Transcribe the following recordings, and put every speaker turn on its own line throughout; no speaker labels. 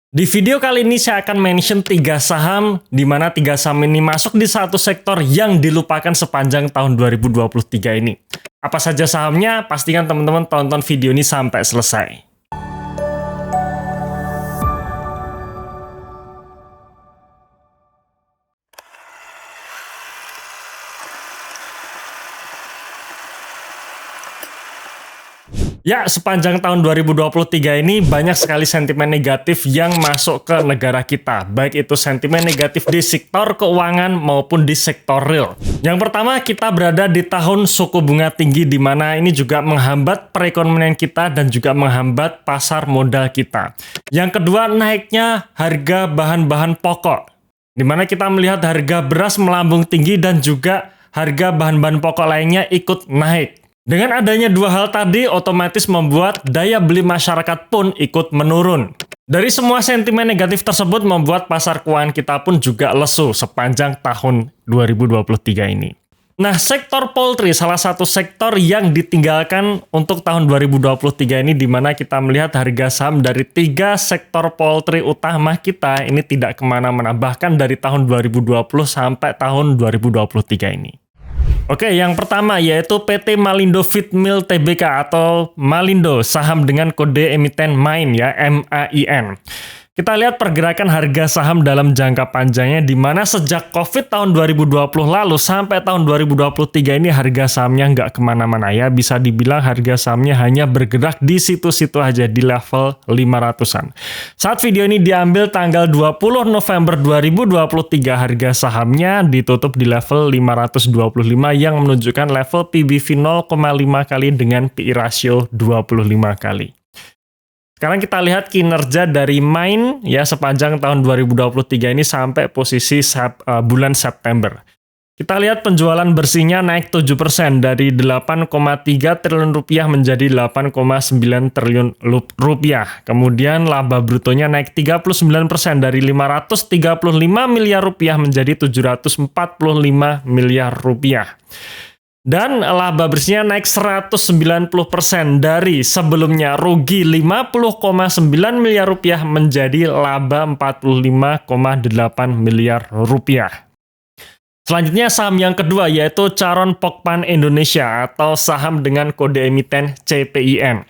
Di video kali ini saya akan mention 3 saham di mana 3 saham ini masuk di satu sektor yang dilupakan sepanjang tahun 2023 ini. Apa saja sahamnya? Pastikan teman-teman tonton video ini sampai selesai. Ya, sepanjang tahun 2023 ini banyak sekali sentimen negatif yang masuk ke negara kita. Baik itu sentimen negatif di sektor keuangan maupun di sektor real. Yang pertama, kita berada di tahun suku bunga tinggi di mana ini juga menghambat perekonomian kita dan juga menghambat pasar modal kita. Yang kedua, naiknya harga bahan-bahan pokok. Di mana kita melihat harga beras melambung tinggi dan juga harga bahan-bahan pokok lainnya ikut naik. Dengan adanya dua hal tadi, otomatis membuat daya beli masyarakat pun ikut menurun. Dari semua sentimen negatif tersebut membuat pasar keuangan kita pun juga lesu sepanjang tahun 2023 ini. Nah, sektor poultry salah satu sektor yang ditinggalkan untuk tahun 2023 ini di mana kita melihat harga saham dari 3 sektor poultry utama kita ini tidak kemana-mana, bahkan dari tahun 2020 sampai tahun 2023 ini. Oke, yang pertama yaitu PT Malindo Feedmill Tbk atau Malindo, saham dengan kode emiten MAIN ya, MAIN. Kita lihat pergerakan harga saham dalam jangka panjangnya di mana sejak COVID tahun 2020 lalu sampai tahun 2023 ini harga sahamnya nggak kemana-mana ya. Bisa dibilang harga sahamnya hanya bergerak di situ-situ aja di level 500-an. Saat video ini diambil tanggal 20 November 2023 harga sahamnya ditutup di level 525 yang menunjukkan level PBV 0,5 kali dengan PI ratio 25 kali. Sekarang kita lihat kinerja dari MAIN ya sepanjang tahun 2023 ini sampai posisi bulan September. Kita lihat penjualan bersihnya naik 7% dari 8,3 triliun rupiah menjadi 8,9 triliun rupiah. Kemudian laba brutonya naik 39% dari 535 miliar rupiah menjadi 745 miliar rupiah. Dan laba bersihnya naik 190% dari sebelumnya rugi 50,9 miliar rupiah menjadi laba 45,8 miliar rupiah. Selanjutnya saham yang kedua yaitu Charon Pokpan Indonesia atau saham dengan kode emiten CPIN.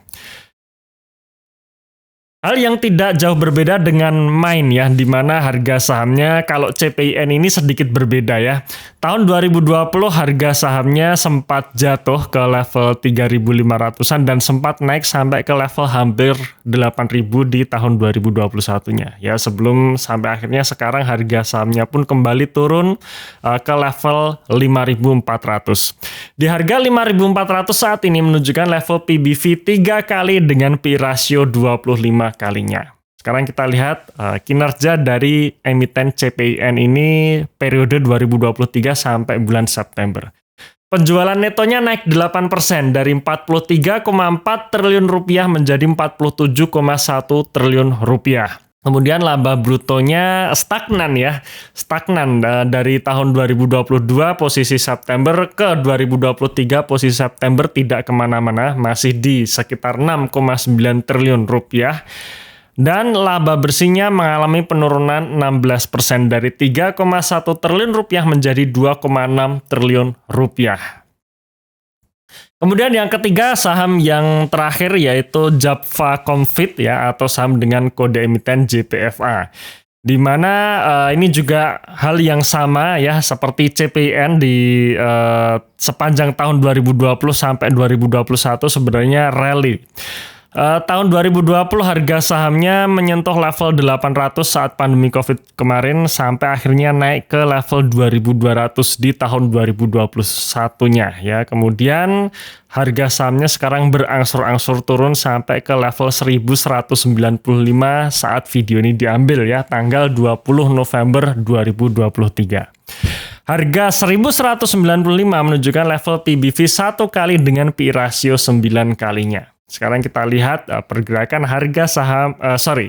Hal yang tidak jauh berbeda dengan MAIN ya, di mana harga sahamnya kalau CPIN ini sedikit berbeda ya. Tahun 2020 harga sahamnya sempat jatuh ke level 3.500-an dan sempat naik sampai ke level hampir 8.000 di tahun 2021-nya. Ya, sebelum sampai akhirnya sekarang harga sahamnya pun kembali turun ke level 5.400. Di harga 5.400 saat ini menunjukkan level PBV 3 kali dengan PI ratio 25 kalinya. Sekarang kita lihat kinerja dari emiten CPIN ini periode 2023 sampai bulan September. Penjualan netonya naik 8% dari 43,4 triliun rupiah menjadi 47,1 triliun rupiah. Kemudian laba brutonya stagnan ya, dari tahun 2022 posisi September ke 2023 posisi September tidak kemana-mana, masih di sekitar 6,9 triliun rupiah. Dan laba bersihnya mengalami penurunan 16% dari 3,1 triliun rupiah menjadi 2,6 triliun rupiah. Kemudian yang ketiga saham yang terakhir yaitu Japfa Comfit ya atau saham dengan kode emiten JPFA. Di mana ini juga hal yang sama ya seperti CPIN di sepanjang tahun 2020 sampai 2021 sebenarnya rally. Tahun 2020 harga sahamnya menyentuh level 800 saat pandemi COVID kemarin sampai akhirnya naik ke level 2200 di tahun 2021-nya ya. Kemudian harga sahamnya sekarang berangsur-angsur turun sampai ke level 1195 saat video ini diambil ya tanggal 20 November 2023. Harga 1195 menunjukkan level PBV 1 kali dengan PI ratio 9 kalinya. Sekarang kita lihat pergerakan harga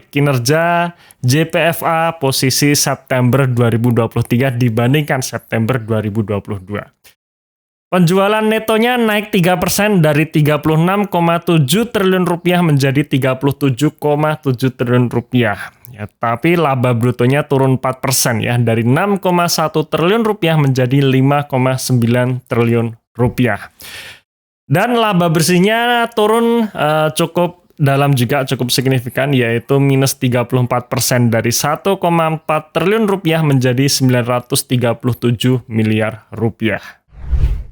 kinerja JPFA posisi September 2023 dibandingkan September 2022. Penjualan netonya naik 3% dari 36,7 triliun rupiah menjadi 37,7 triliun rupiah. Ya, tapi laba brutonya turun 4% ya, dari 6,1 triliun rupiah menjadi 5,9 triliun rupiah. Dan laba bersihnya turun cukup signifikan, yaitu minus 34% dari 1,4 triliun rupiah menjadi 937 miliar rupiah.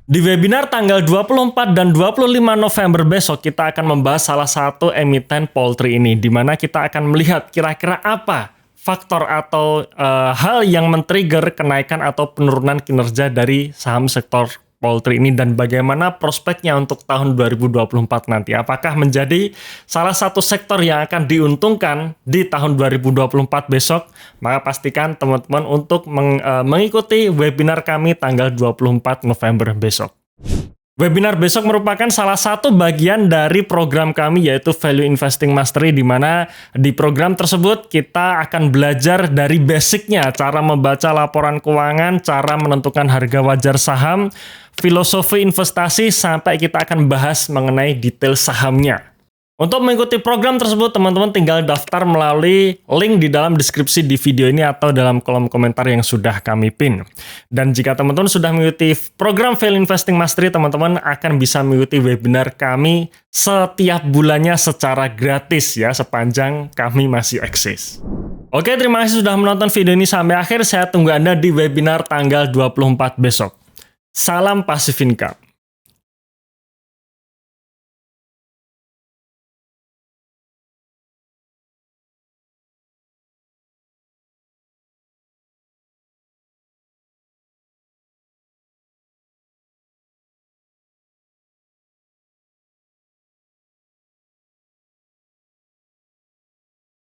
Di webinar tanggal 24 dan 25 November besok, kita akan membahas salah satu emiten poultry ini, di mana kita akan melihat kira-kira apa faktor atau hal yang men-trigger kenaikan atau penurunan kinerja dari saham sektor poultry ini, dan bagaimana prospeknya untuk tahun 2024 nanti. Apakah menjadi salah satu sektor yang akan diuntungkan di tahun 2024 besok? Maka pastikan teman-teman untuk mengikuti webinar kami tanggal 24 November besok. Webinar besok merupakan salah satu bagian dari program kami, yaitu Value Investing Mastery, di mana di program tersebut kita akan belajar dari basicnya, cara membaca laporan keuangan, cara menentukan harga wajar saham, filosofi investasi, sampai kita akan bahas mengenai detail sahamnya. Untuk mengikuti program tersebut, teman-teman tinggal daftar melalui link di dalam deskripsi di video ini atau dalam kolom komentar yang sudah kami pin. Dan jika teman-teman sudah mengikuti program Value Investing Mastery, teman-teman akan bisa mengikuti webinar kami setiap bulannya secara gratis ya, sepanjang kami masih eksis. Oke, terima kasih sudah menonton video ini sampai akhir. Saya tunggu Anda di webinar tanggal 24 besok. Salam Passive Income.